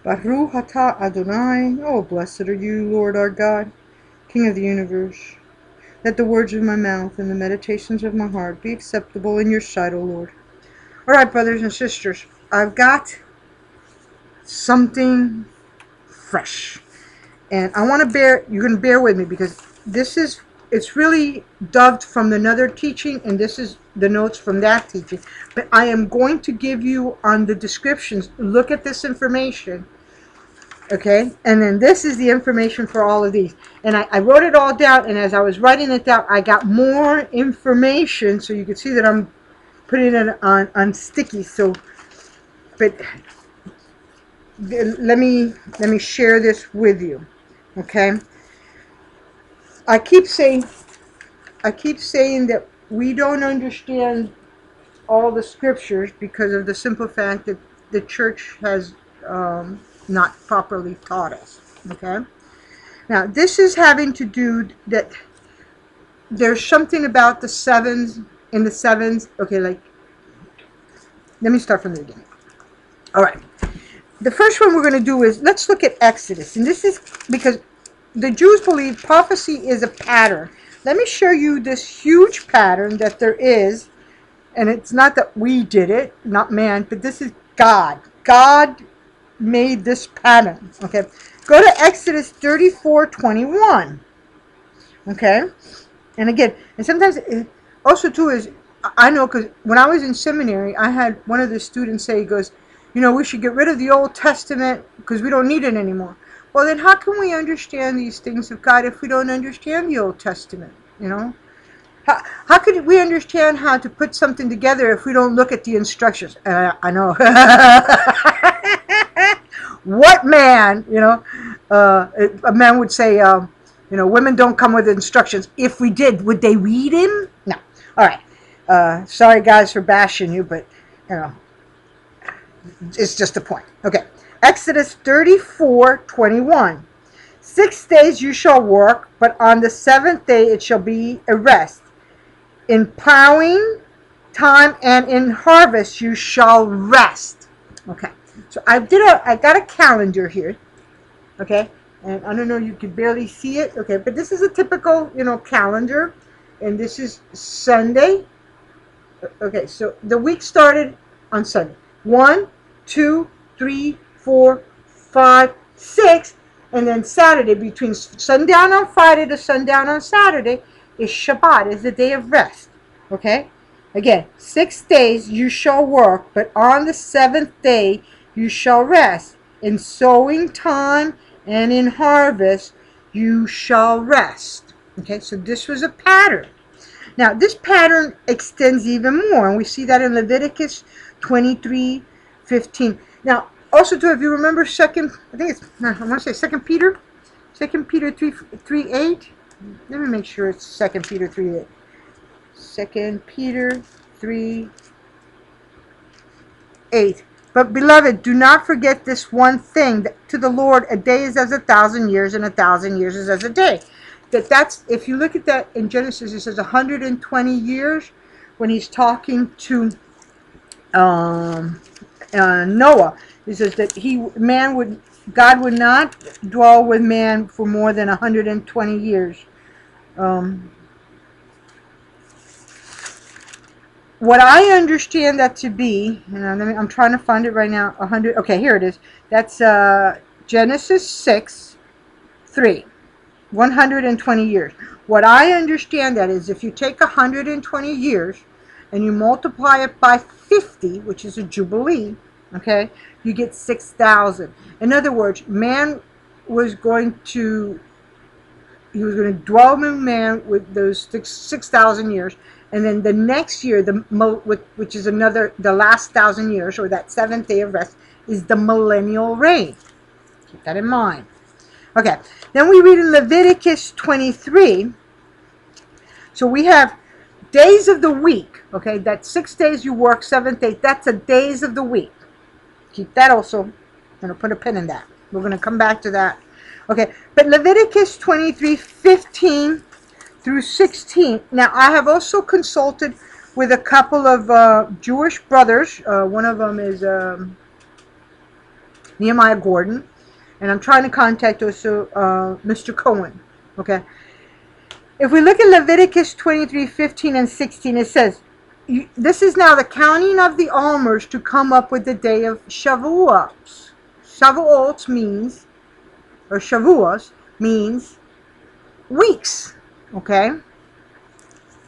Baruch atah Adonai. Oh, blessed are you, Lord our God, King of the universe. Let the words of my mouth and the meditations of my heart be acceptable in your sight, O Lord. All right, brothers and sisters, I've got something fresh. And I want to you're going to bear with me because it's really dubbed from another teaching, and this is the notes from that teaching. But I am going to give you on the descriptions, look at this information, okay? And then this is the information for all of these. And I wrote it all down, and as I was writing it down, I got more information, so you can see that I'm putting it on sticky. So, but let me share this with you. Okay, I keep saying that we don't understand all the scriptures because of the simple fact that the church has not properly taught us. Okay, now this is having to do that there's something about the sevens in the sevens. Okay, like let me start from the beginning. All right. The first one we're going to do is, let's look at Exodus. And this is because the Jews believe prophecy is a pattern. Let me show you this huge pattern that there is. And it's not that we did it, not man, but this is God. God made this pattern. Okay. Go to Exodus 34:21. Okay. And again, and sometimes also too is, I know because when I was in seminary, I had one of the students say, he goes, you know, we should get rid of the Old Testament because we don't need it anymore. Well, then how can we understand these things of God if we don't understand the Old Testament, you know? How could we understand how to put something together if we don't look at the instructions? I know. What man, you know, a man would say, you know, women don't come with instructions. If we did, would they read him? No. All right. Sorry, guys, for bashing you, but, you know, it's just a point. Okay. Exodus 34:21. 6 days you shall work, but on the seventh day it shall be a rest. In plowing time and in harvest you shall rest. Okay. So I got a calendar here. Okay. And I don't know, you can barely see it. Okay. But this is a typical, you know, calendar. And this is Sunday. Okay. So the week started on Sunday. 1, 2, 3, 4, 5, 6, and then Saturday, between sundown on Friday to sundown on Saturday, is Shabbat, is the day of rest. Okay? Again, 6 days you shall work, but on the seventh day you shall rest. In sowing time and in harvest you shall rest. Okay, so this was a pattern. Now, this pattern extends even more, and we see that in Leviticus 23:15. Now, also too, if you remember I want to say 2 Peter 3:8. Let me make sure it's 2 Peter 3:8. 2 Peter 3:8. But beloved, do not forget this one thing, that to the Lord a day is as 1,000 years, and 1,000 years is as a day. That's, if you look at that in Genesis, it says 120 years when he's talking to Noah. He says that God would not dwell with man for more than 120 years. What I understand that to be, and I'm trying to find it right now. 100. Okay, here it is. That's Genesis 6:3. 120 years. What I understand that is, if you take 120 years and you multiply it by 50, which is a Jubilee, okay, you get 6,000. In other words, man was going to dwell with man with those 6,000 years, and then the next year, which is the last 1,000 years, or that seventh day of rest, is the millennial reign. Keep that in mind. Okay, then we read in Leviticus 23. So we have days of the week. Okay, that's 6 days you work, 7th day. That's the days of the week. Keep that also. I'm going to put a pin in that. We're going to come back to that. Okay, but Leviticus 23:15 through 16. Now, I have also consulted with a couple of Jewish brothers. One of them is Nehemiah Gordon, and I'm trying to contact also Mr. Cohen. Okay. If we look at Leviticus 23, 15, and 16, it says, this is now the counting of the Omers to come up with the day of Shavuot. Shavuot means, or Shavuos means weeks, okay?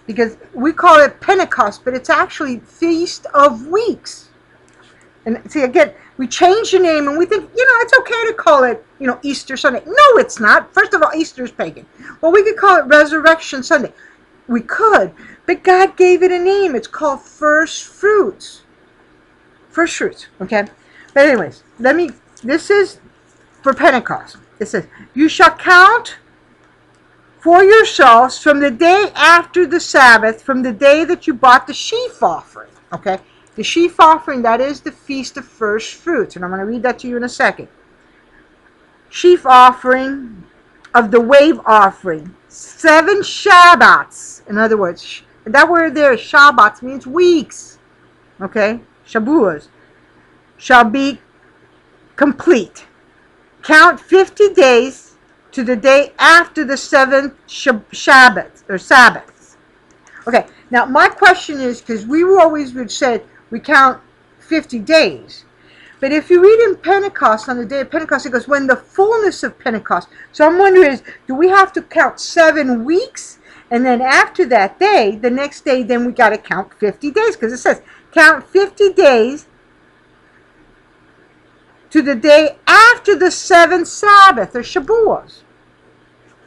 Because we call it Pentecost, but it's actually Feast of Weeks. And see, again, we change the name and we think, it's okay to call it, Easter Sunday. No, it's not. First of all, Easter is pagan. Well, we could call it Resurrection Sunday. We could, but God gave it a name. It's called First Fruits. First Fruits, okay? But anyways, this is for Pentecost. It says, you shall count for yourselves from the day after the Sabbath, from the day that you brought the sheaf offering, okay? The sheaf offering, that is the Feast of First Fruits. And I'm going to read that to you in a second. Sheaf offering of the wave offering. 7 Shabbats. In other words, that word there, Shabbats, means weeks. Okay? Shabuas. Shall be complete. Count 50 days to the day after the 7th Shabbat, or Sabbaths. Okay, now my question is, because we always would say, we count 50 days. But if you read in Pentecost, on the day of Pentecost, it goes, when the fullness of Pentecost. So I'm wondering, do we have to count 7 weeks? And then after that day, the next day, then we got to count 50 days. Because it says, count 50 days to the day after the 7th Sabbath, or Shabuos.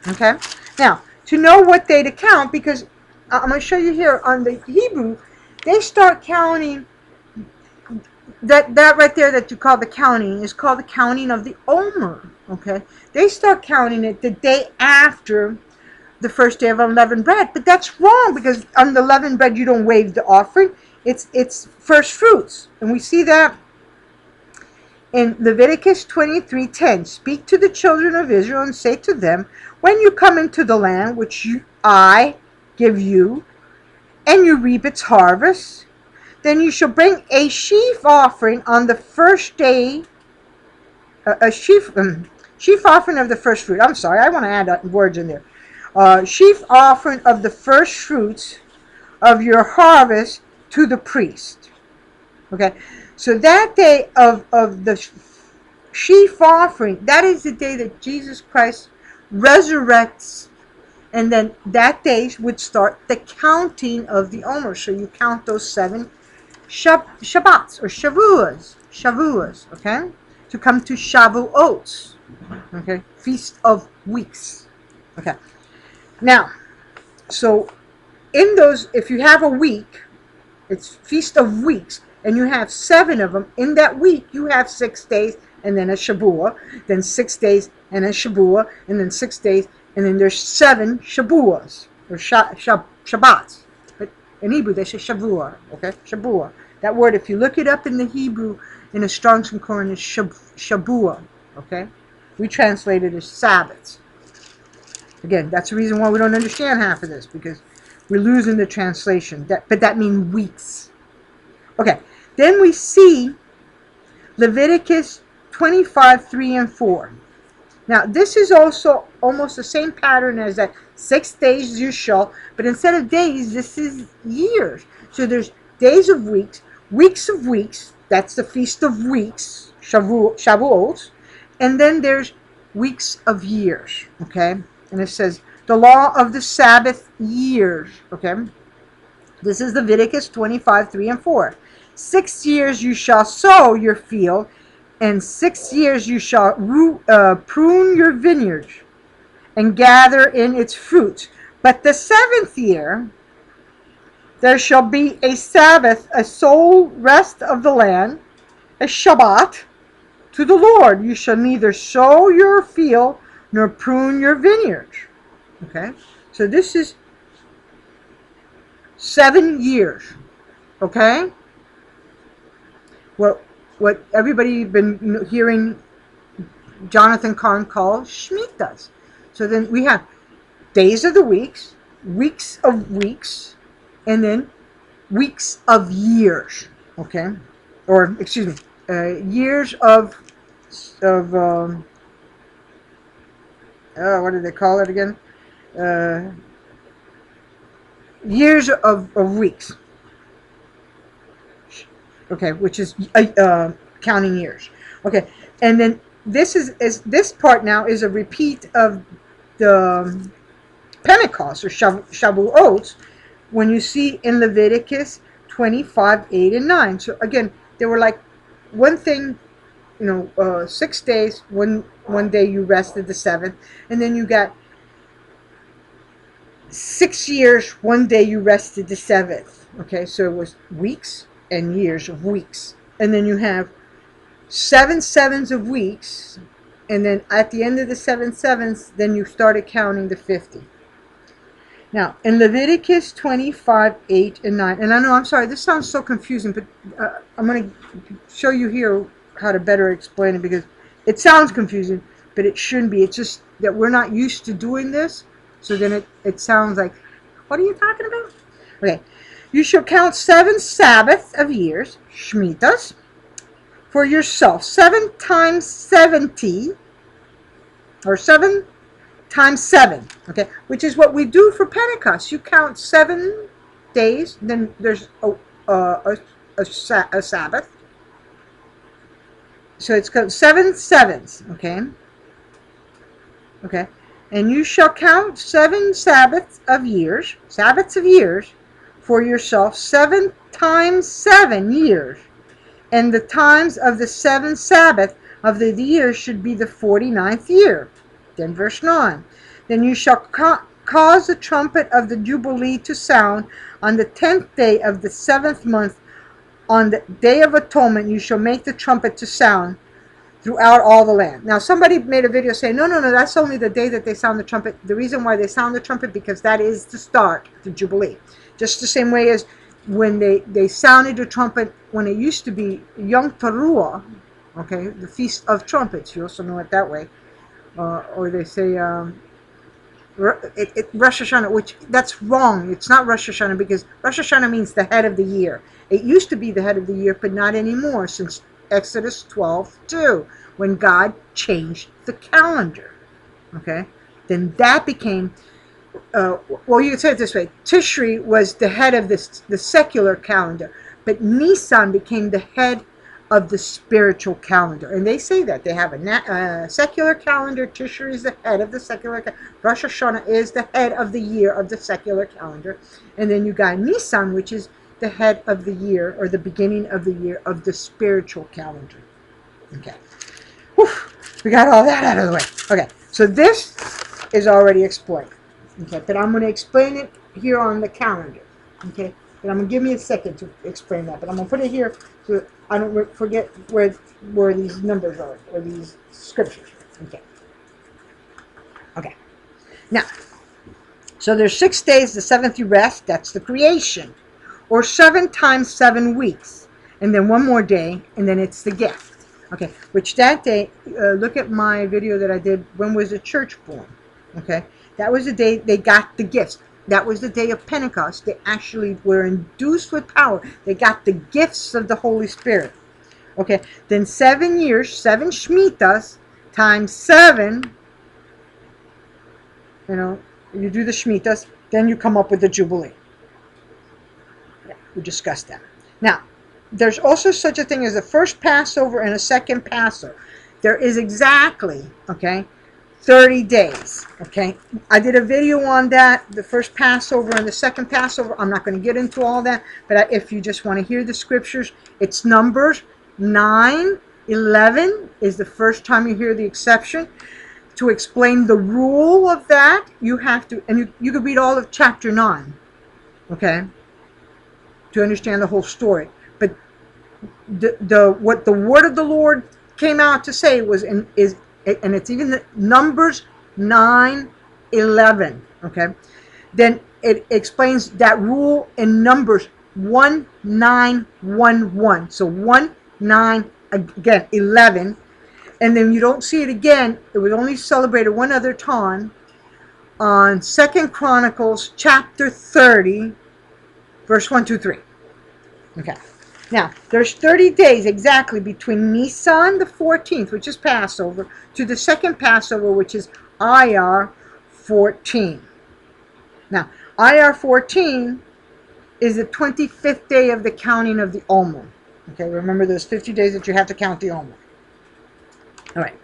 Okay? Now, to know what day to count, because I'm going to show you here on the Hebrew, they start counting. That right there that you call the counting is called the counting of the Omer. Okay, they start counting it the day after the first day of unleavened bread, but that's wrong, because on the leavened bread you don't wave the offering. It's first fruits, and we see that in Leviticus 23:10. Speak to the children of Israel and say to them, when you come into the land which I give you, and you reap its harvest, then you shall bring a sheaf offering on the first day, a sheaf offering of the first fruit. I'm sorry, I want to add words in there. Sheaf offering of the first fruits of your harvest to the priest. Okay, so that day of the sheaf offering, that is the day that Jesus Christ resurrects. And then that day would start the counting of the Omer. So you count those 7 Shabbats or Shavuos, okay, to come to Shavuot, okay, Feast of Weeks, okay. Now, so in those, if you have a week, it's Feast of Weeks, and you have 7 of them. In that week, you have 6 days, and then a Shavuot, then 6 days, and a Shavuot, and then 6 days, and then there's 7 Shabuas or Shabbats. In Hebrew, they say Shavuot, okay? Shavuot. That word, if you look it up in the Hebrew, in a Strong's Concordance, is Shavuot, okay? We translate it as Sabbaths. Again, that's the reason why we don't understand half of this, because we're losing the translation. But that means weeks. Okay, then we see Leviticus 25:3 and 4. Now, this is also almost the same pattern as that 6 days you shall, but instead of days, this is years. So there's days of weeks of weeks, that's the Feast of Weeks, Shavuot, and then there's weeks of years, okay? And it says, the law of the Sabbath years, okay? This is Leviticus 25:3 and 4. 6 years you shall sow your field, and 6 years you shall prune your vineyard and gather in its fruit. But the 7th year there shall be a Sabbath, a sole rest of the land, a Shabbat to the Lord. You shall neither sow your field nor prune your vineyard. Okay, so this is 7 years. Okay, what everybody been hearing Jonathan Kahn call Shemitahs. So then we have days of the weeks, weeks of weeks, and then weeks of years. Okay, or excuse me, years of of what do they call it again? Years of weeks. Okay, which is counting years. Okay, and then this is this part now is a repeat of the Pentecost or Shavuot, when you see in Leviticus 25, 8, and 9. So again, they were like one thing, 6 days, one day you rested, the seventh, and then you got 6 years, one day you rested, the seventh. Okay, so it was weeks and years of weeks. And then you have 7 sevens of weeks, and then at the end of the 7 sevens, then you started counting the 50. Now, in Leviticus 25, 8, and 9, and I know, I'm sorry, this sounds so confusing, but I'm going to show you here how to better explain it, because it sounds confusing, but it shouldn't be. It's just that we're not used to doing this, so then it sounds like, what are you talking about? Okay. You shall count 7 Sabbaths of years, Shemitahs, for yourself. 7 times 70, or 7 times 7, okay, which is what we do for Pentecost. You count 7 days, then there's a Sabbath. So it's called 7 sevens, okay? Okay. And you shall count 7 Sabbaths of years, for yourself, 7 times 7 years. And the times of the 7th Sabbath of the year should be the 49th year. Then verse 9. Then you shall cause the trumpet of the Jubilee to sound on the 10th day of the 7th month. On the day of atonement you shall make the trumpet to sound throughout all the land. Now somebody made a video saying, no, that's only the day that they sound the trumpet. The reason why they sound the trumpet, because that is the start, the Jubilee. Just the same way as when they sounded the trumpet when it used to be Yom Teruah, okay, the Feast of Trumpets. You also know it that way. Or they say Rosh Hashanah, which that's wrong. It's not Rosh Hashanah, because Rosh Hashanah means the head of the year. It used to be the head of the year, but not anymore since Exodus 12:2, when God changed the calendar. Okay, then that became, well, you could say it this way: Tishri was the head of the secular calendar, but Nisan became the head of the spiritual calendar. And they say that they have a secular calendar. Tishri is the head of the secular calendar. Rosh Hashanah is the head of the year of the secular calendar, and then you got Nisan, which is the head of the year, or the beginning of the year of the spiritual calendar. Okay. Whew. We got all that out of the way. Okay, so this is already explained. Okay, but I'm going to explain it here on the calendar. Okay, and I'm going to give me a second to explain that, but I'm going to put it here so I don't forget where these numbers are, or these scriptures. Okay. Okay. Now, so there's 6 days, the 7th you rest, that's the creation. Or 7 times 7 weeks, and then one more day, and then it's the gift. Okay, which that day, look at my video that I did, when was the church born? Okay, that was the day they got the gifts. That was the day of Pentecost. They actually were induced with power. They got the gifts of the Holy Spirit. Okay, then 7 years, 7 Shemitahs, times 7, you do the Shemitahs, then you come up with the Jubilee. We discussed that. Now, there's also such a thing as a first Passover and a second Passover. There is exactly, 30 days, I did a video on that, the first Passover and the second Passover. I'm not going to get into all that, but if you just want to hear the scriptures, it's Numbers 9, 11 is the first time you hear the exception. To explain the rule of that, you have to, and you could read all of chapter 9, to understand the whole story. But what the word of the Lord came out to say was, and it's even the Numbers 9:11. Then it explains that rule in Numbers 19:11. So 19 again 11, and then you don't see it again. It was only celebrated one other time on 2 Chronicles chapter 30. Verse 1, 2, 3. Okay. Now, there's 30 days exactly between Nisan the 14th, which is Passover, to the second Passover, which is IR 14. Now, IR 14 is the 25th day of the counting of the Omer. Okay, remember those 50 days that you have to count the Omer. All right.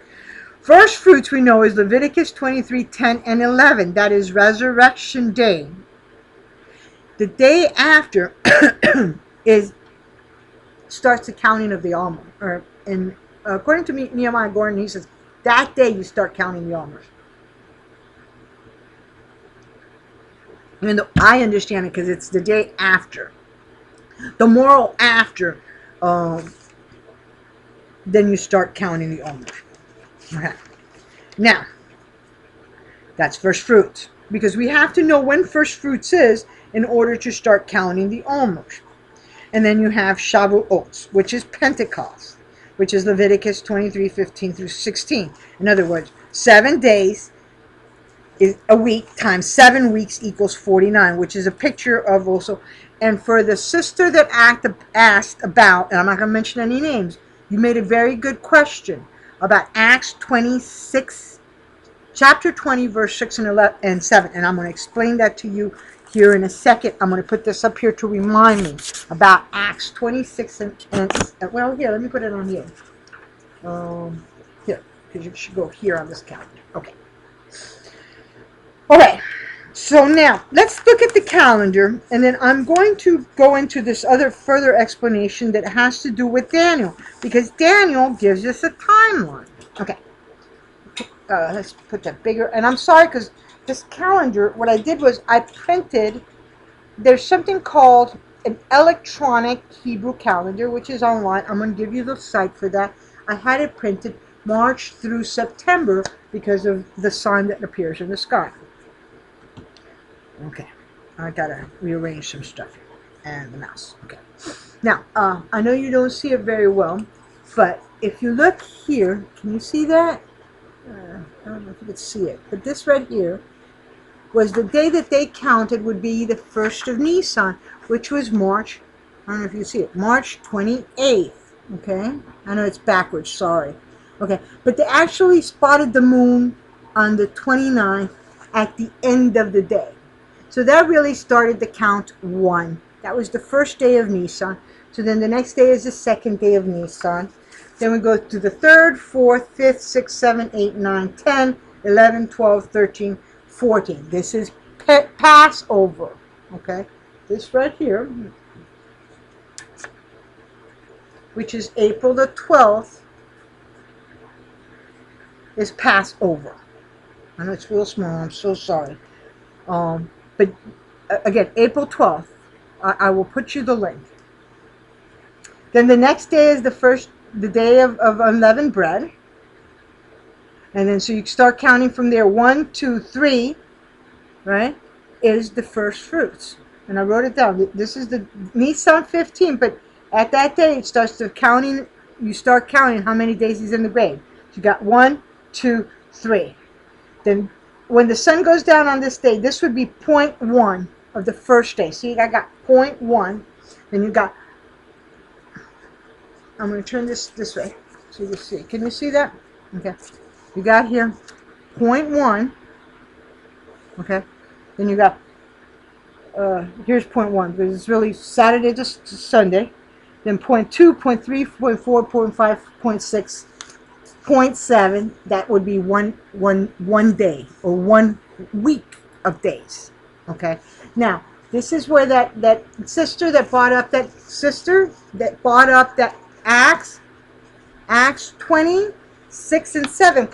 First fruits we know is Leviticus 23, 10, and 11. That is Resurrection Day. The day after starts the counting of the Omer. Or according to Nehemiah Gordon, he says that day you start counting the Omers. Even though I understand it because it's the day after. The moral after, then you start counting the Omer. Okay. Now, that's first fruits. Because we have to know when first fruits is in order to start counting the Omers. And then you have Shavuot, which is Pentecost, which is Leviticus 23, 15 through 16. In other words, 7 days is a week times 7 weeks equals 49, which is a picture of also. And for the sister that asked about, and I'm not going to mention any names, you made a very good question about Acts 26, chapter 20, verse 6 and 11 and 7. And I'm going to explain that to you here in a second. I'm going to put this up here to remind me about Acts 26 and well, here, let me put it on here. Here, because you should go here on this calendar. Okay. All right. So now, let's look at the calendar, and then I'm going to go into this other further explanation that has to do with Daniel, because Daniel gives us a timeline. Okay. Let's put that bigger. And I'm sorry, because this calendar, what I did was I printed, there's something called an electronic Hebrew calendar, which is online. I'm going to give you the site for that. I had it printed March through September because of the sign that appears in the sky. Okay, I gotta rearrange some stuff here. And the mouse. Okay. Now, I know you don't see it very well, but if you look here, can you see that? I don't know if you can see it, but this right here was the day that they counted would be the 1st of Nisan, which was March, I don't know if you see it, March 28th, okay? I know it's backwards, sorry. Okay, but they actually spotted the moon on the 29th at the end of the day. So that really started the count 1. That was the first day of Nisan. So then the next day is the second day of Nisan. Then we go to the 3rd, 4th, 5th, 6th, 7th, 8th, 9th, 10th, 11th, 12th, 13th, 14th. This is Passover. Okay? This right here, which is April the 12th, is Passover. I know it's real small. I'm so sorry. But again, April 12th, I will put you the link. Then the next day is the day of unleavened bread. And then so you start counting from there. 1, 2, 3, right, is the first fruits. And I wrote it down. This is the Nisan 15, but at that day it starts to counting. You start counting how many days he's in the grave. So you got 1, 2, 3. Then when the sun goes down on this day, this would be 0.1 of the first day. See, I got 0.1. Then you got, I'm going to turn this way so you can see. Can you see that? Okay. You got here 0.1. Okay. Then you got, here's 0.1 because it's really Saturday to Sunday. Then 0.2, 0.3, 0.4, 0.5, 0.6. 0.7, that would be one day or 1 week of days. Okay. Now, this is where that sister that brought up that Acts 26 and 7,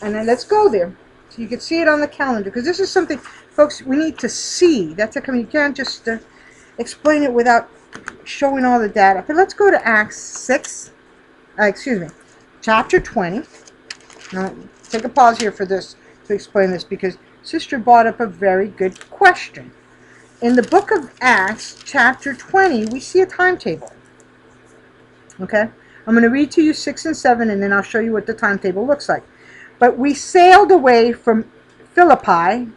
and then let's go there so you can see it on the calendar, because this is something, folks, we need to see. That's a you can't just explain it without showing all the data. But let's go to Acts 6. Chapter 20. Now, take a pause here for this to explain this, because Sister brought up a very good question. In the book of Acts, chapter 20, we see a timetable. Okay? I'm going to read to you 6 and 7, and then I'll show you what the timetable looks like. But we sailed away from Philippi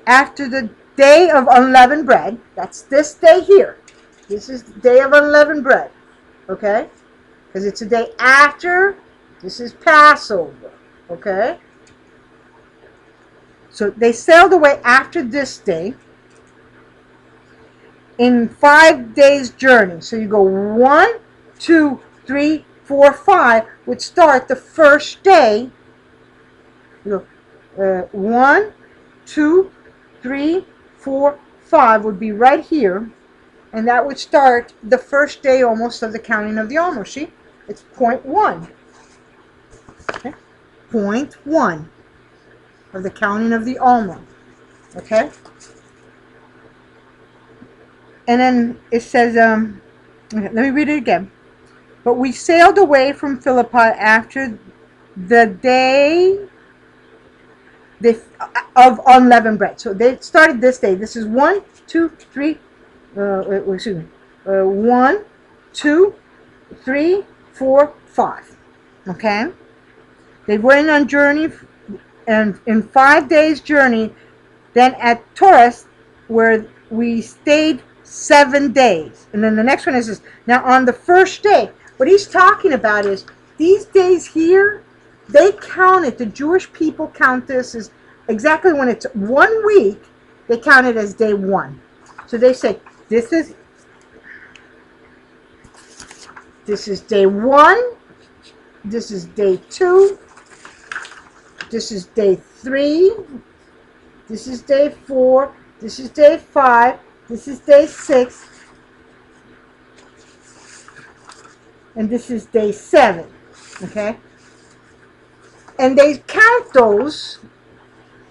after the day of unleavened bread. That's this day here. This is the day of unleavened bread. Okay? Because it's a day after. This is Passover. Okay? So they sailed away after this day in 5 days' journey. So you go 1, 2, 3, 4, 5 would start the first day. You go 1, 2, 3, 4, 5 would be right here. And that would start the first day almost of the counting of the Omer. See? It's point 1. Okay? Point 1 of the counting of the Omer. Okay? And then it says, okay, let me read it again. But we sailed away from Philippi after the day of unleavened bread. So they started this day. This is 1, 2, 3, 1, 2, 3, 4, 5. Okay? They went on journey, and in 5 days' journey, then at Taurus, where we stayed 7 days. And then the next one is this. Now on the first day, what he's talking about is these days here, they count it, the Jewish people count this as exactly when it's 1 week, they count it as day 1. So they say, this is day 1, this is day 2, this is day 3, this is day 4, this is day 5, this is day 6, and this is day 7, okay? And they count those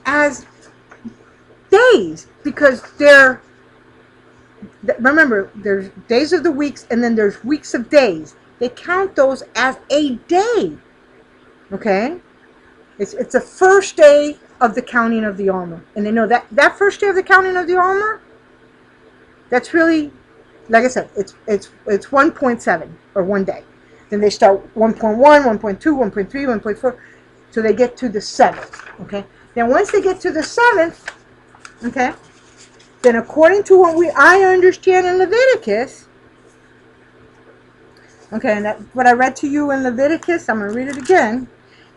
as days because remember, there's days of the weeks and then there's weeks of days. They count those as a day, okay? It's the first day of the counting of the Omer. And they know that first day of the counting of the Omer, that's really, like I said, it's 1.7 or 1 day. Then they start 1.1, 1.2, 1.3, 1.4, so they get to the 7th, okay? Then once they get to the 7th, okay, then according to what I understand in Leviticus, okay, and what I read to you in Leviticus, I'm going to read it again.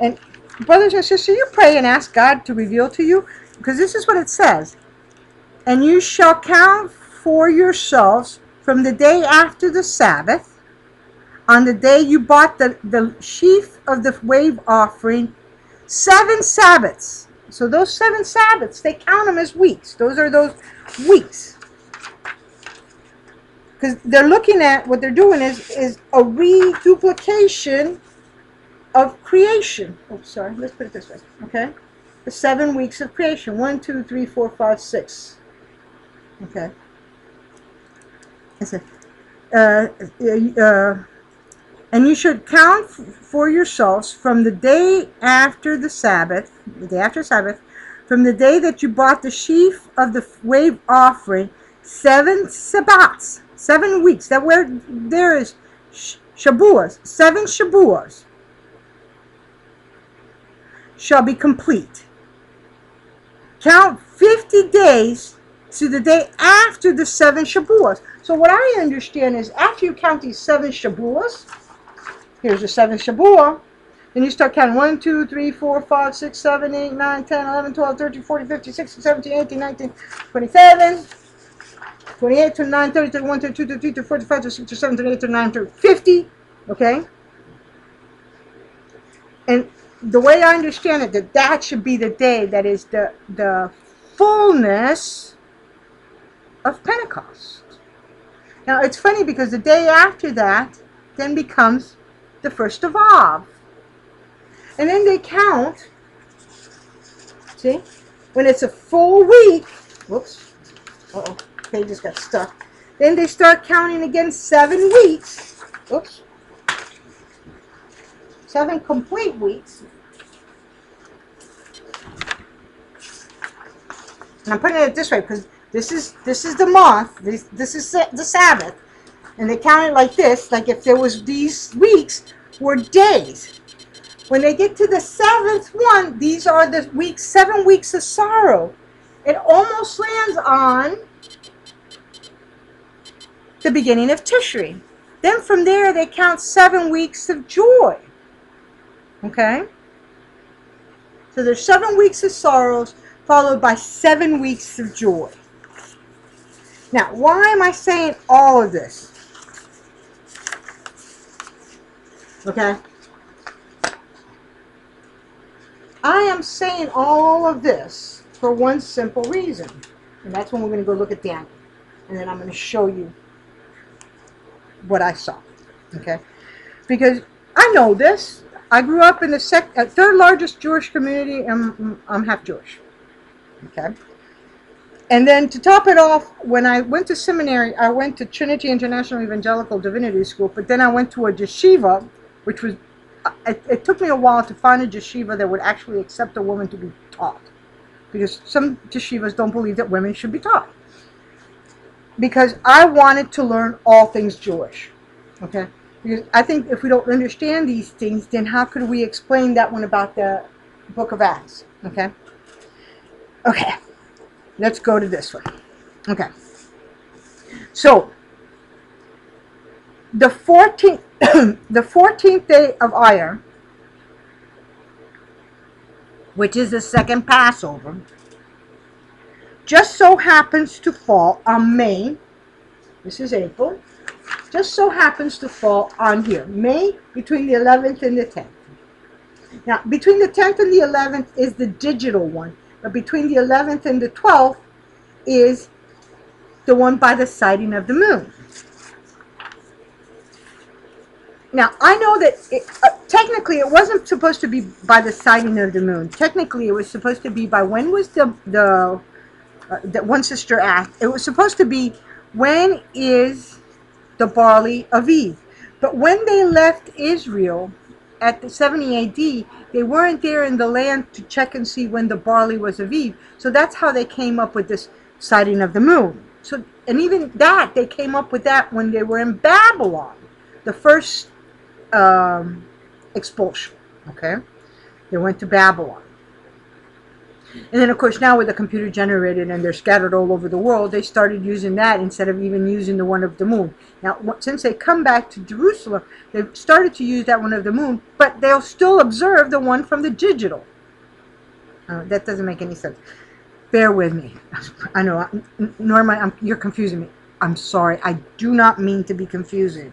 And brothers and sisters, you pray and ask God to reveal to you, because this is what it says. And you shall count for yourselves from the day after the Sabbath, on the day you bought the sheaf of the wave offering, 7 Sabbaths. So those 7 Sabbaths, they count them as weeks. Those are those weeks. Because they're looking at, what they're doing is a reduplication of creation. Oh, sorry, let's put it this way, okay? The 7 weeks of creation. 1, 2, 3, 4, 5, 6. Okay. And you should count for yourselves from the day after the Sabbath, from the day that you bought the sheaf of the wave offering, 7 Sabbats, 7 weeks. That word there is Shavuot, 7 Shavuot shall be complete. Count 50 days to the day after the 7 Shavuot. So what I understand is after you count these 7 Shavuot, here's the 7th Shavuot. Then you start counting 1, 2, 3, 4, 5, 6, 7, 8, 9, 10, 11, 12, 13, 14, 15, 16, 17, 18, 19, 27, 28, 29, 30, 31, 32, 33, 34, 35, 36, 37, 38, 39, 40, 50. Okay? And the way I understand it, that should be the day that is the fullness of Pentecost. Now, it's funny because the day after that then becomes the 1st of Av. And then they count, see, when it's a full week, whoops, uh-oh, page just got stuck. Then they start counting again 7 weeks, whoops, 7 complete weeks. And I'm putting it this way because this is the month, this is the Sabbath. And they count it like this, like if there was these weeks were days. When they get to the 7th one, these are the weeks, 7 weeks of sorrow. It almost lands on the beginning of Tishri. Then from there, they count 7 weeks of joy. Okay? So there's 7 weeks of sorrows, followed by 7 weeks of joy. Now, why am I saying all of this? Okay? I am saying all of this for one simple reason. And that's when we're going to go look at Daniel. And then I'm going to show you what I saw. Okay? Because I know this. I grew up in the third largest Jewish community, and I'm half Jewish. Okay? And then to top it off, when I went to seminary, I went to Trinity International Evangelical Divinity School, but then I went to a yeshiva, which was, it took me a while to find a yeshiva that would actually accept a woman to be taught. Because some yeshivas don't believe that women should be taught. Because I wanted to learn all things Jewish. Okay? Because I think if we don't understand these things, then how could we explain that one about the book of Acts? Okay? Okay. Let's go to this one. Okay. So, the 14th, the 14th day of Iyar, which is the second Passover, just so happens to fall on May. This is April. Just so happens to fall on here. May, between the 11th and the 10th. Now, between the 10th and the 11th is the digital one. But between the 11th and the 12th is the one by the sighting of the moon. Now, I know that technically it wasn't supposed to be by the sighting of the moon. Technically, it was supposed to be by when was the one sister asked. It was supposed to be when is the barley Aviv. But when they left Israel at the 70 AD, they weren't there in the land to check and see when the barley was Aviv. So that's how they came up with this sighting of the moon. So, and even that, they came up with that when they were in Babylon, the first expulsion. Okay, they went to Babylon. And then, of course, now with the computer generated and they're scattered all over the world, they started using that instead of even using the one of the moon. Now, since they come back to Jerusalem, they've started to use that one of the moon, but they'll still observe the one from the digital. That doesn't make any sense. Bear with me. I know, Norma, you're confusing me. I'm sorry. I do not mean to be confusing.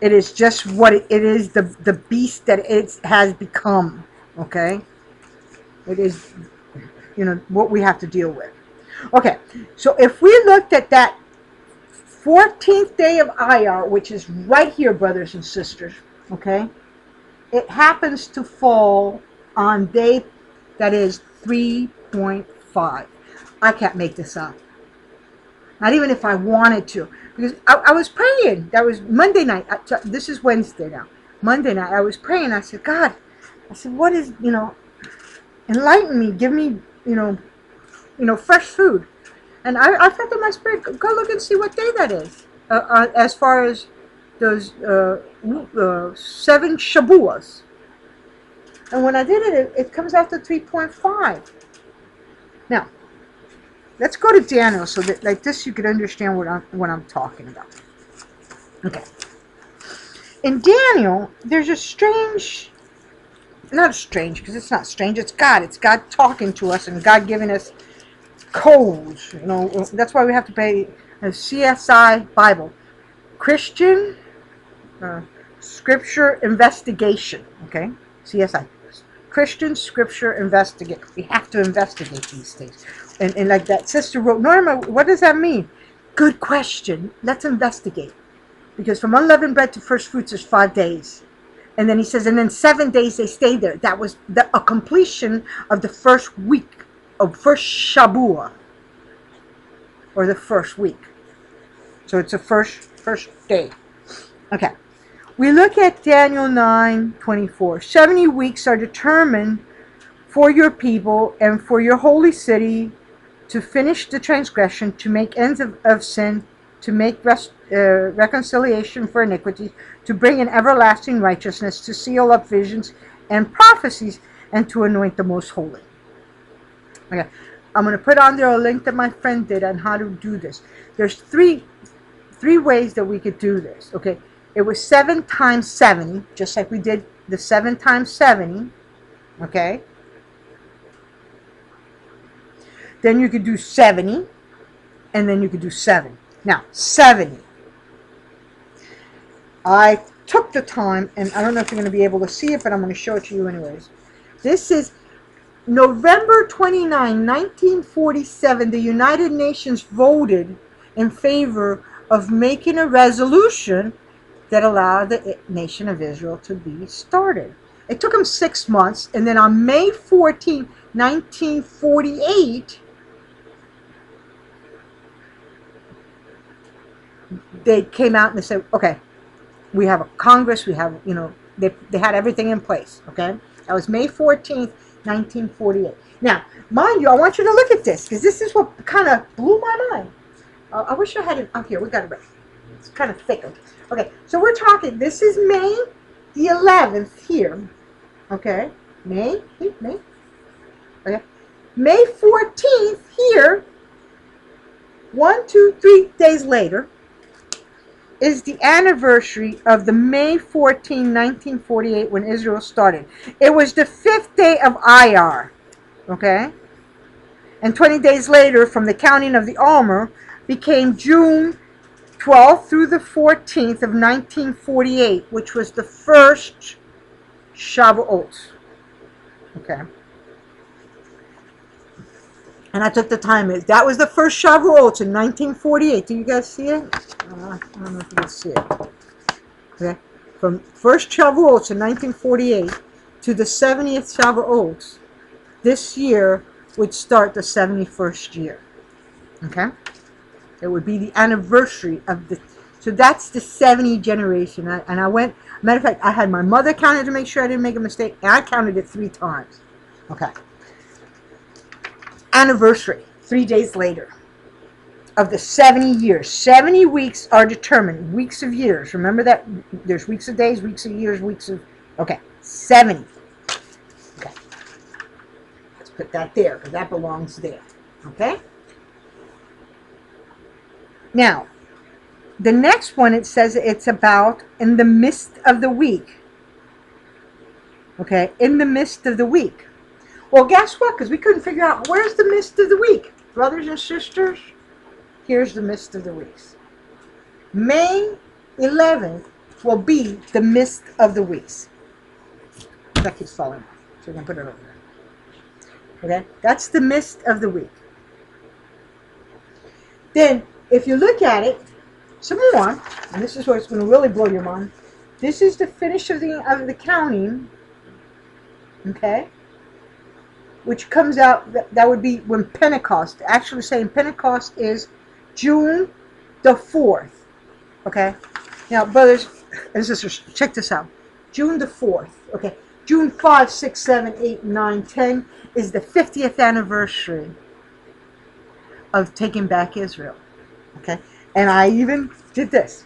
It is just what it is, the beast that it has become. Okay? It is, what we have to deal with. Okay, so if we looked at that 14th day of Iyar, which is right here, brothers and sisters, okay, it happens to fall on day that is 3.5. I can't make this up. Not even if I wanted to. Because I was praying. That was Monday night. This is Wednesday now. Monday night, I was praying. I said, God, what is, enlighten me. Give me, fresh food. And I felt in my spirit, go look and see what day that is. As far as those 7 Shavuos. And when I did it, it comes out to 3.5. Now, let's go to Daniel so that like this you can understand what I'm talking about. Okay. In Daniel, there's a strange, not strange because it's not strange, it's God. It's God talking to us and God giving us codes. That's why we have to pay a CSI Bible. Christian Scripture Investigation. Okay? CSI. Christian Scripture Investigate. We have to investigate these things. And like that sister wrote, Norma, what does that mean? Good question. Let's investigate. Because from unleavened bread to first fruits is 5 days. And then he says, and then 7 days they stayed there. That was a completion of the first week, of first Shavuot. Or the first week. So it's the first day. Okay. We look at Daniel 9:24. 70 weeks are determined for your people and for your holy city to finish the transgression, to make ends of sin, to make reconciliation for iniquity, to bring in everlasting righteousness, to seal up visions and prophecies, and to anoint the most holy. Okay, I'm going to put on there a link that my friend did on how to do this. There's three three ways that we could do this. Okay, it was 7 times 70, just like we did the 7 times 70. Okay, then you could do 70, and then you could do 7. Now 70. I took the time, and I don't know if you're going to be able to see it, but I'm going to show it to you anyways. This is November 29, 1947. The United Nations voted in favor of making a resolution that allowed the nation of Israel to be started. It took them 6 months, and then on May 14, 1948, they came out and they said, okay, we have a Congress, we have, they had everything in place, okay? That was May 14th, 1948. Now, mind you, I want you to look at this, because this is what kind of blew my mind. I wish I had it up here. We got it right. It's kind of thick. Okay, so we're talking, this is May the 11th here, okay? May, okay? May 14th here, 1, 2, 3 days later, is the anniversary of the May 14, 1948, when Israel started. It was the 5th day of Iyar, okay? And 20 days later, from the counting of the Omer, became June 12th through the 14th of 1948, which was the first Shavuot, okay? And I took the time. That was the first Shavuot in 1948. Do you guys see it? I don't know if you can see it. Okay. From first Shavuot in 1948 to the 70th Shavuot, this year would start the 71st year. Okay. It would be the anniversary of the. So that's the 70 generation. And I went. Matter of fact, I had my mother count it to make sure I didn't make a mistake, and I counted it 3 times. Okay. Anniversary, 3 days later, of the 70 years. 70 weeks are determined, weeks of years. Remember that? There's weeks of days, weeks of years, weeks of... Okay, 70. Okay. Let's put that there, because that belongs there. Okay? Now, the next one, it says it's about in the midst of the week. Okay, in the midst of the week. Well, guess what? Because we couldn't figure out where's the midst of the week. Brothers and sisters, here's the midst of the weeks. May 11th will be the midst of the weeks. That keeps falling off. So we're going to put it over there. Okay? That's the midst of the week. Then, if you look at it, some more, and this is where it's going to really blow your mind. This is the finish of the counting. Okay? Which comes out, that would be when Pentecost, actually saying Pentecost is June the 4th. Okay? Now, brothers and sisters, check this out. June the 4th. Okay? June 5, 6, 7, 8, 9, 10 is the 50th anniversary of taking back Israel. Okay? And I even did this.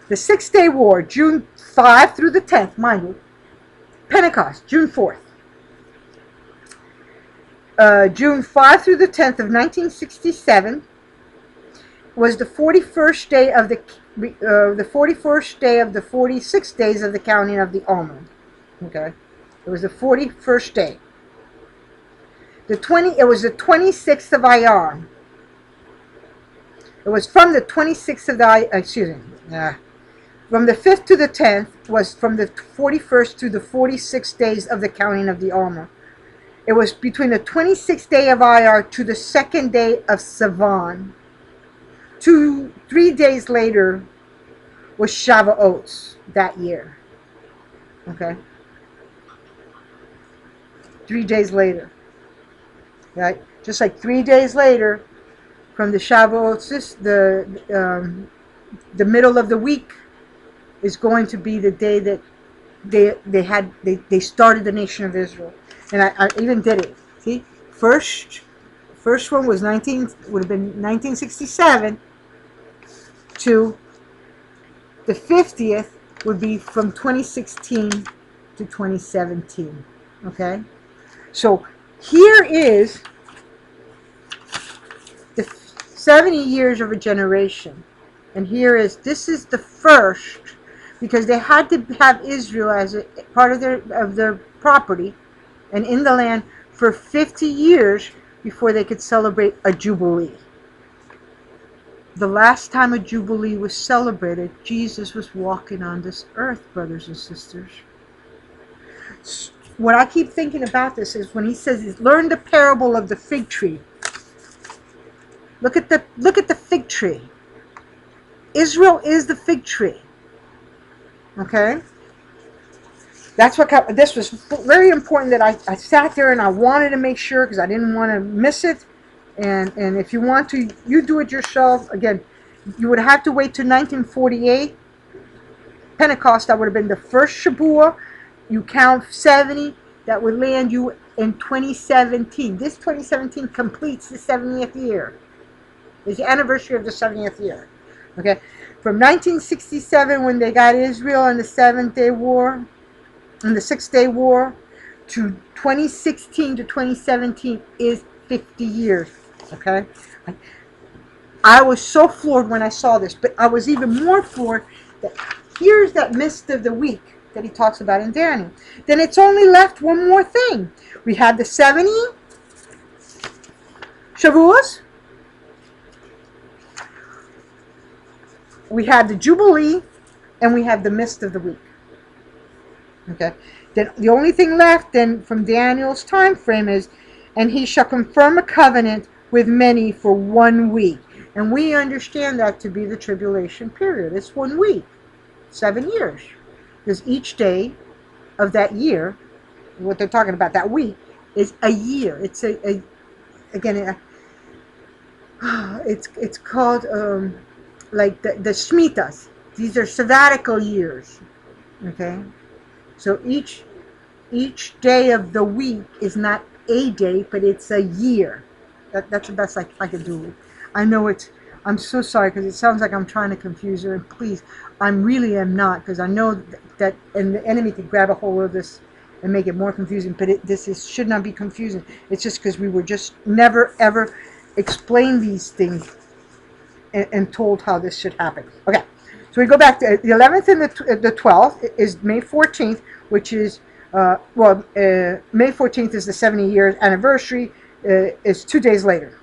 The 6-Day War, June 5 through the 10th, mind you. Pentecost, June 4th. June 5 through the 10th of 1967 was the 41st day of the 41st day of the 46 days of the counting of the Omer. Okay, it was the 41st day. It was the 26th of Iyar. It was from the 26th of the from the 5th to the 10th was from the 41st to the 46 days of the counting of the Omer. It was between the 26th day of Iyar to the 2nd day of Sivan. 3 days later was Shavuot that year. Okay? 3 days later. Right? Just like 3 days later from the Shavuot, the middle of the week is going to be the day that they started the nation of Israel. And I even did it. See, first one was would have been 1967 to the 50th would be from 2016 to 2017. Okay, so here is the 70 years of a generation. And this is the first, because they had to have Israel as a part of their property and in the land for 50 years before they could celebrate a Jubilee. The last time a Jubilee was celebrated, Jesus was walking on this earth, brothers and sisters. What I keep thinking about this is when he says, learn the parable of the fig tree. Look at the fig tree. Israel is the fig tree. Okay? This was very important that I sat there and I wanted to make sure because I didn't want to miss it. And if you want to, you do it yourself. Again, you would have to wait till 1948. Pentecost, that would have been the first Shavuot. You count 70, that would land you in 2017. This 2017 completes the 70th year. It's the anniversary of the 70th year. Okay? From 1967, when they got Israel in the 7th-day war, and the 6th-day war, to 2016 to 2017 is 50 years. Okay? I was so floored when I saw this, but I was even more floored that here's that mist of the week that he talks about in Daniel. Then it's only left one more thing. We had the 70 Shavuos. We had the Jubilee, and we have the mist of the week. Okay. Then the only thing left then from Daniel's time frame is, and he shall confirm a covenant with many for 1 week. And we understand that to be the tribulation period. It's 1 week, 7 years. Because each day of that year, what they're talking about, that week, is a year. It's it's called like the Shmitas. These are sabbatical years. Okay? So each day of the week is not a day, but it's a year. That's the best I can do. I know I'm so sorry because it sounds like I'm trying to confuse her, and please, I really am not, because I know that and the enemy could grab a hold of this and make it more confusing, but should not be confusing. It's just because we were just never ever explained these things and told how this should happen. Okay, so we go back to the 11th and the 12th is May 14th, which is May 14th is the 70 years anniversary. Is 2 days later.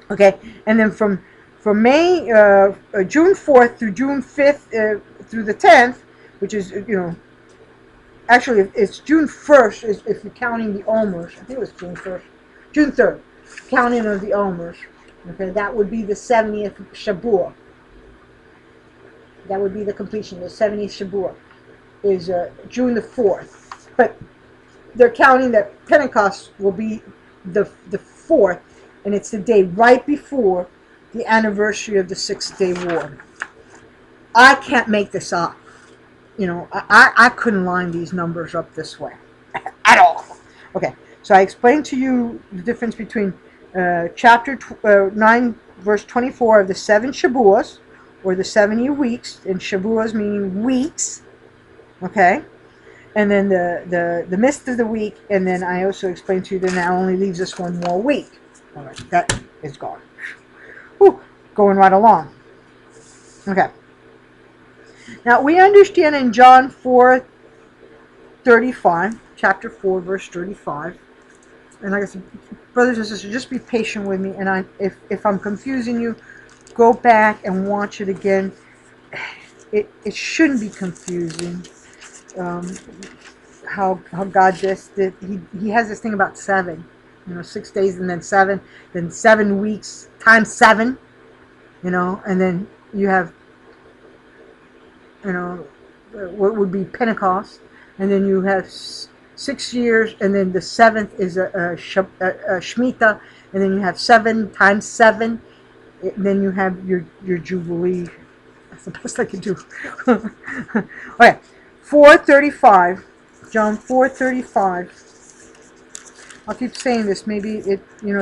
Okay, and then from May June 4th through June 5th through the 10th, which is actually it's June 1st if you're counting the Omers. I think it was June 1st, June 3rd, counting of the Omers. Okay, that would be the 70th Shavuot. That would be the completion. The 70th Shavuot is June the 4th, but they're counting that Pentecost will be the 4th, and it's the day right before the anniversary of the 6th-day war. I can't make this up. I couldn't line these numbers up this way at all. Okay, so I explained to you the difference between chapter 9, verse 24 of the 7 Shavuos, or the 70 weeks, and Shavuos meaning weeks. Okay, and then the mist of the week, and then I also explained to you that now only leaves us 1 more week. All right, that is gone. Whew, going right along. Okay. Now we understand in John 4:35, chapter 4, verse 35. And like I said, brothers and sisters, just be patient with me. And if I'm confusing you, go back and watch it again. It shouldn't be confusing. How God just did. He has this thing about 7. 6 days and then 7. Then 7 weeks times 7. And then you have, what would be Pentecost. And then you have 6 years, and then the 7th is a Shemitah, and then you have 7 times 7, and then you have your Jubilee. That's the best I can do. Okay, 4:35, John 4:35. I'll keep saying this. Maybe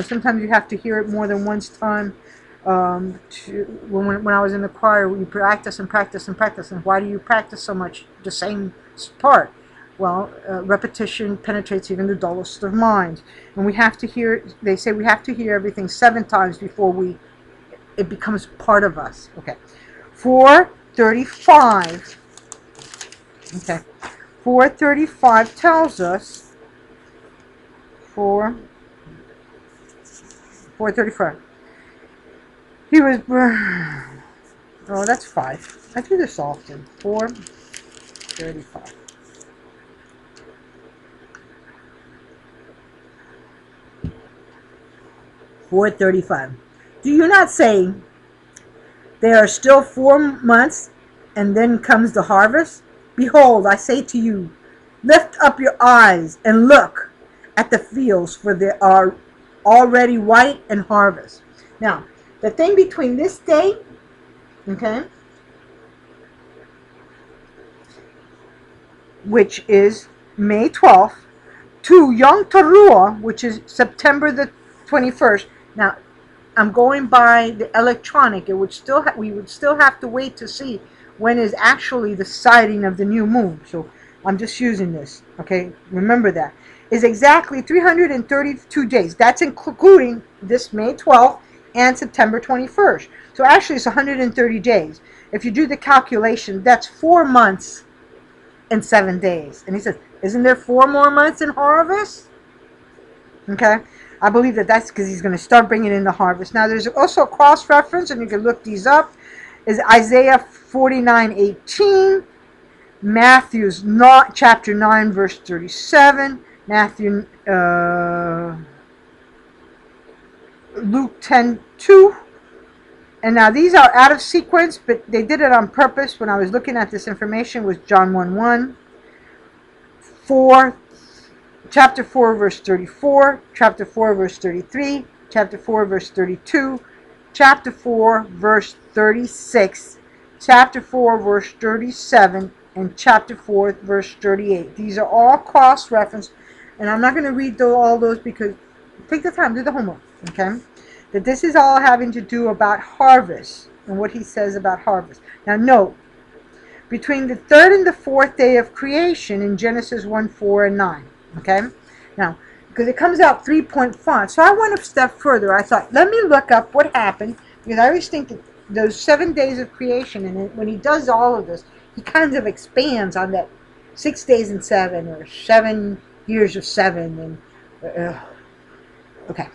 sometimes you have to hear it more than once time. When I was in the choir, we practice and practice and practice. And why do you practice so much the same part? Well, repetition penetrates even the dullest of minds. And we have to hear, they say we have to hear everything 7 times before it becomes part of us. Okay. 4:35. Okay. 4:35 tells us 4:35. He was. Oh, that's 5. I do this often. 4:35. 4:35. Do you not say, there are still 4 months, and then comes the harvest? Behold, I say to you, lift up your eyes and look at the fields, for they are already white and harvest. Now, the thing between this day, okay, which is May 12th, to Yom Teruah, which is September the 21st. Now, I'm going by the electronic. It would still we would still have to wait to see when is actually the sighting of the new moon. So I'm just using this. Okay, remember that is exactly 332 days. That's including this May 12th and September 21st. So actually, it's 130 days. If you do the calculation, that's 4 months and 7 days. And he says, isn't there 4 more months in harvest? Okay. I believe that that's because he's going to start bringing in the harvest. Now, there's also a cross-reference, and you can look these up, is Isaiah 49:18, Matthew's chapter 9, verse 37, Luke 10:2. And now these are out of sequence, but they did it on purpose when I was looking at this information, was John 1:1, 4, chapter 4, verse 34, chapter 4, verse 33, chapter 4, verse 32, chapter 4, verse 36, chapter 4, verse 37, and chapter 4, verse 38. These are all cross-referenced, and I'm not going to read all those because take the time, do the homework, okay? That this is all having to do about harvest and what he says about harvest. Now, note, between the 3rd and the 4th day of creation in Genesis 1, 4, and 9. Okay? Now, because it comes out 3.5. So I went a step further. I thought, let me look up what happened. Because I always think that those 7 days of creation, and when he does all of this, he kind of expands on that 6 days and 7, or 7 years of 7. And okay.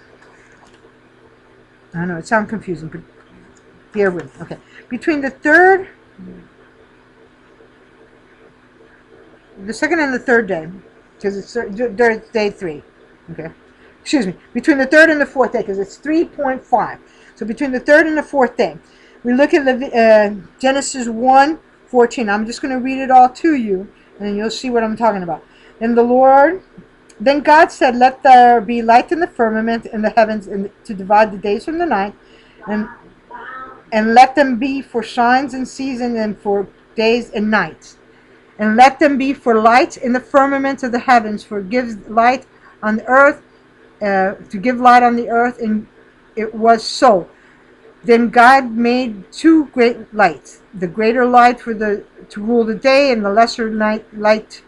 I know, it sounds confusing, but bear with me. Okay. Between the 2nd and the 3rd day, because it's day 3. Okay. Excuse me. Between the 3rd and the 4th day, because it's 3.5. So between the 3rd and the 4th day, we look at Genesis 1:14. I'm just going to read it all to you, and then you'll see what I'm talking about. Then God said, let there be light in the firmament in the heavens, to divide the days from the night, and let them be for signs and seasons, and for days and nights. And let them be for lights in the firmament of the heavens, for it gives light on the earth, to give light on the earth. And it was so. Then God made 2 great lights, the greater light to rule the day, and the lesser light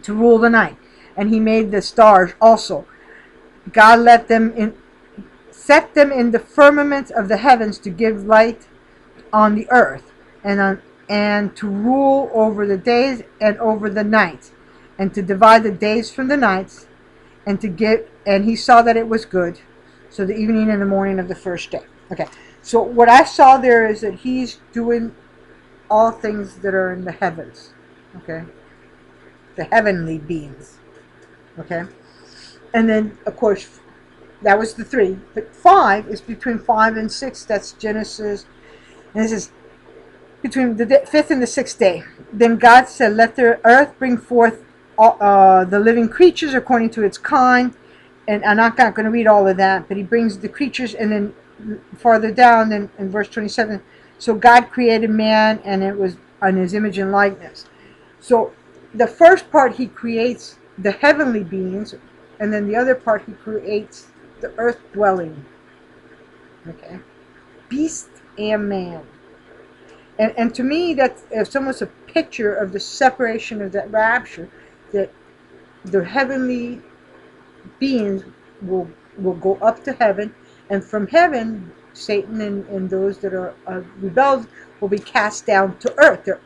to rule the night. And he made the stars also. God set them in the firmament of the heavens to give light on the earth, and to rule over the days and over the nights, and to divide the days from the nights, and he saw that it was good. So the evening and the morning of the first day. Okay. So what I saw there is that he's doing all things that are in the heavens. Okay. The heavenly beings. Okay. And then, of course, that was the 3. But 5 is between 5 and 6. That's Genesis. And this is between the 5th and the 6th day. Then God said, let the earth bring forth the living creatures according to its kind. And I'm not going to read all of that, but he brings the creatures, and then farther down in verse 27, so God created man, and it was on his image and likeness. So the first part, he creates the heavenly beings, and then the other part, he creates the earth dwelling. Okay. Beast and man. And to me, it's almost a picture of the separation of that rapture, that the heavenly beings will go up to heaven, and from heaven Satan and those that are rebelled will be cast down to earth. They're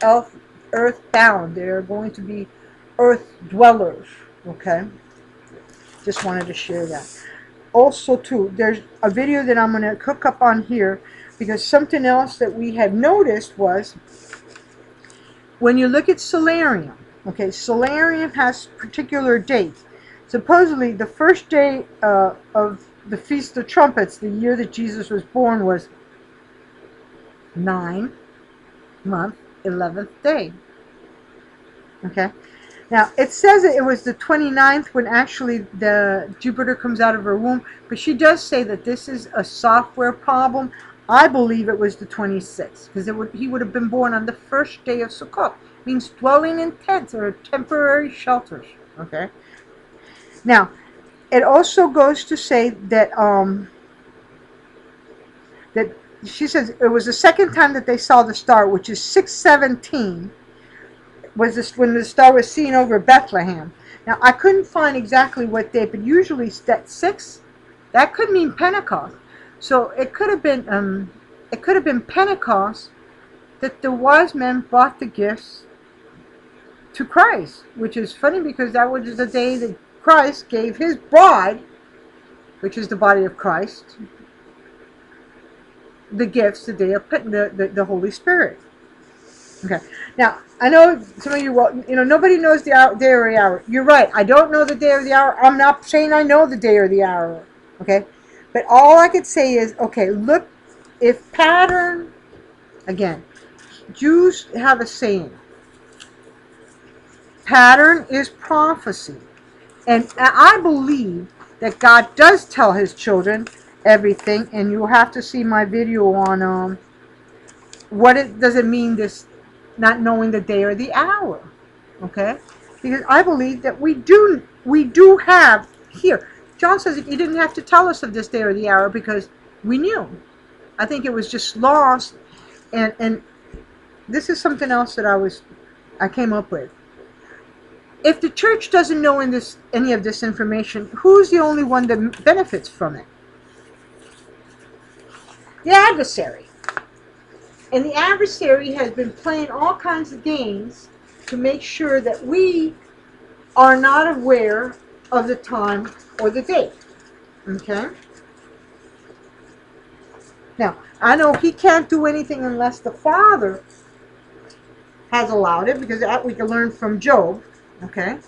earthbound. They're going to be earth dwellers. Okay? Just wanted to share that. Also, too, there's a video that I'm going to cook up on here, because something else that we had noticed was when you look at Solarium, okay, Solarium has particular dates. Supposedly, the first day of the Feast of Trumpets, the year that Jesus was born, was 9 month, 11th day. Okay? Now, it says that it was the 29th when actually the Jupiter comes out of her womb, but she does say that this is a software problem. I believe it was the 26th, because he would have been born on the first day of Sukkot. It means dwelling in tents or temporary shelters. Okay? Now, it also goes to say that that she says it was the second time that they saw the star, which is 617. Was this when the star was seen over Bethlehem? Now, I couldn't find exactly what day, but usually that 6, that could mean Pentecost. So it could have been Pentecost, that the wise men brought the gifts to Christ, which is funny because that was the day that Christ gave his bride, which is the body of Christ, the gifts, the day of the Holy Spirit. Okay. Now, I know some of you, nobody knows the day or the hour. You're right. I don't know the day or the hour. I'm not saying I know the day or the hour. Okay. But all I could say is, okay, look, if pattern, again, Jews have a saying, pattern is prophecy. And I believe that God does tell his children everything, and you'll have to see my video on what does it mean, this not knowing the day or the hour, okay? Because I believe that we do have here. John says he didn't have to tell us of this day or the hour because we knew. I think it was just lost, and this is something else that I came up with. If the church doesn't know any of this information, who's the only one that benefits from it? The adversary. And the adversary has been playing all kinds of games to make sure that we are not aware of the time or the date. Okay? Now, I know he can't do anything unless the Father has allowed it, because we can learn from Job. Okay?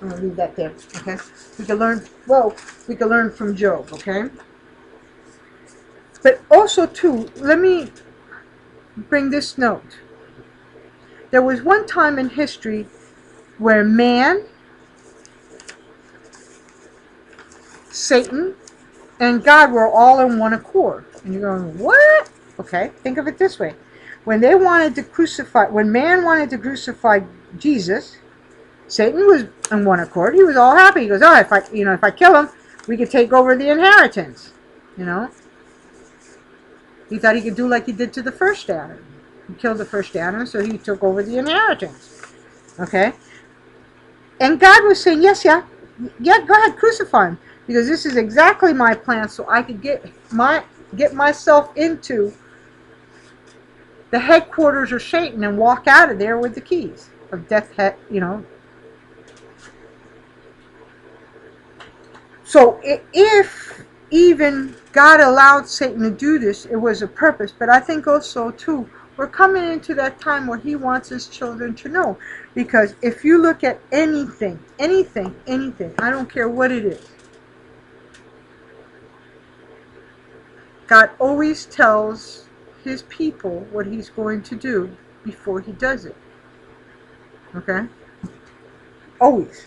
I'm going to leave that there. Okay? We can learn from Job. Okay? But also, too, let me bring this note. There was one time in history where man, Satan, and God were all in one accord. And you're going, what? Okay, think of it this way. When man wanted to crucify Jesus, Satan was in one accord. He was all happy. He goes, if I kill him, we could take over the inheritance. He thought he could do like he did to the first Adam. He killed the first Adam, so he took over the inheritance. Okay? And God was saying, yes, go ahead, crucify him. Because this is exactly my plan, so I could get myself into the headquarters of Satan and walk out of there with the keys of death, So if even God allowed Satan to do this, it was a purpose. But I think also, too, we're coming into that time where he wants his children to know. Because if you look at anything, I don't care what it is, God always tells his people what he's going to do before he does it. Okay? Always.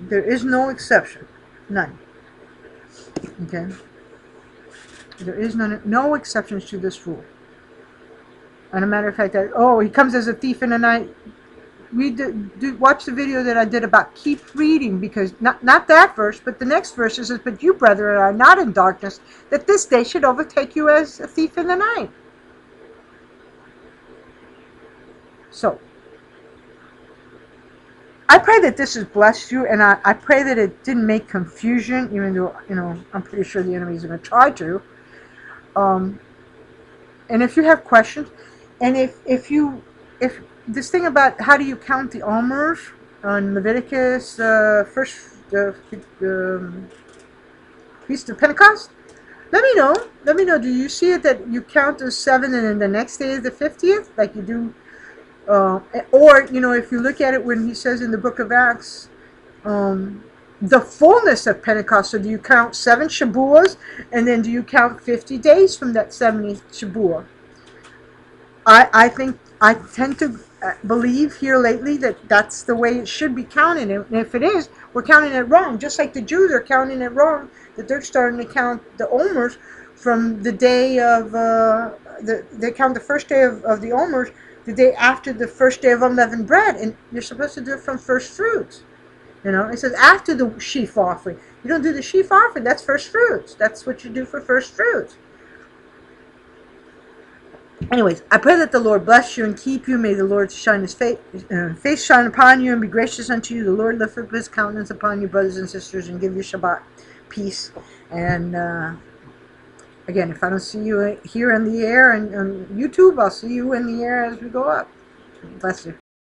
There is no exception. None. Okay? There is no exceptions to this rule. And a matter of fact, he comes as a thief in the night. Watch the video that I did about keep reading, because not that verse, but the next verse says, but you, brethren, are not in darkness, that this day should overtake you as a thief in the night. So, I pray that this has blessed you, and I pray that it didn't make confusion, even though, I'm pretty sure the enemy is going to try to. Um, and if you have questions, and if this thing about how do you count the Omers on Leviticus first Feast of Pentecost, let me know. Let me know. Do you see it that you count as 7 and then the next day is the 50th, like you do? Or if you look at it when he says in the book of Acts, the fullness of Pentecost. So do you count 7 Shabuos, and then do you count 50 days from that 70th Shabuah? I tend to believe here lately that that's the way it should be counted. And if it is, we're counting it wrong. Just like the Jews are counting it wrong, that they're starting to count the Omers from the day of they count the first day of the Omers the day after the first day of unleavened bread, and you're supposed to do it from first fruits. It says after the sheaf offering. You don't do the sheaf offering. That's first fruits. That's what you do for first fruits. Anyways, I pray that the Lord bless you and keep you. May the Lord shine his face shine upon you and be gracious unto you. The Lord lift up his countenance upon you, brothers and sisters, and give you Shabbat peace. And again, if I don't see you here in the air and on YouTube, I'll see you in the air as we go up. Bless you.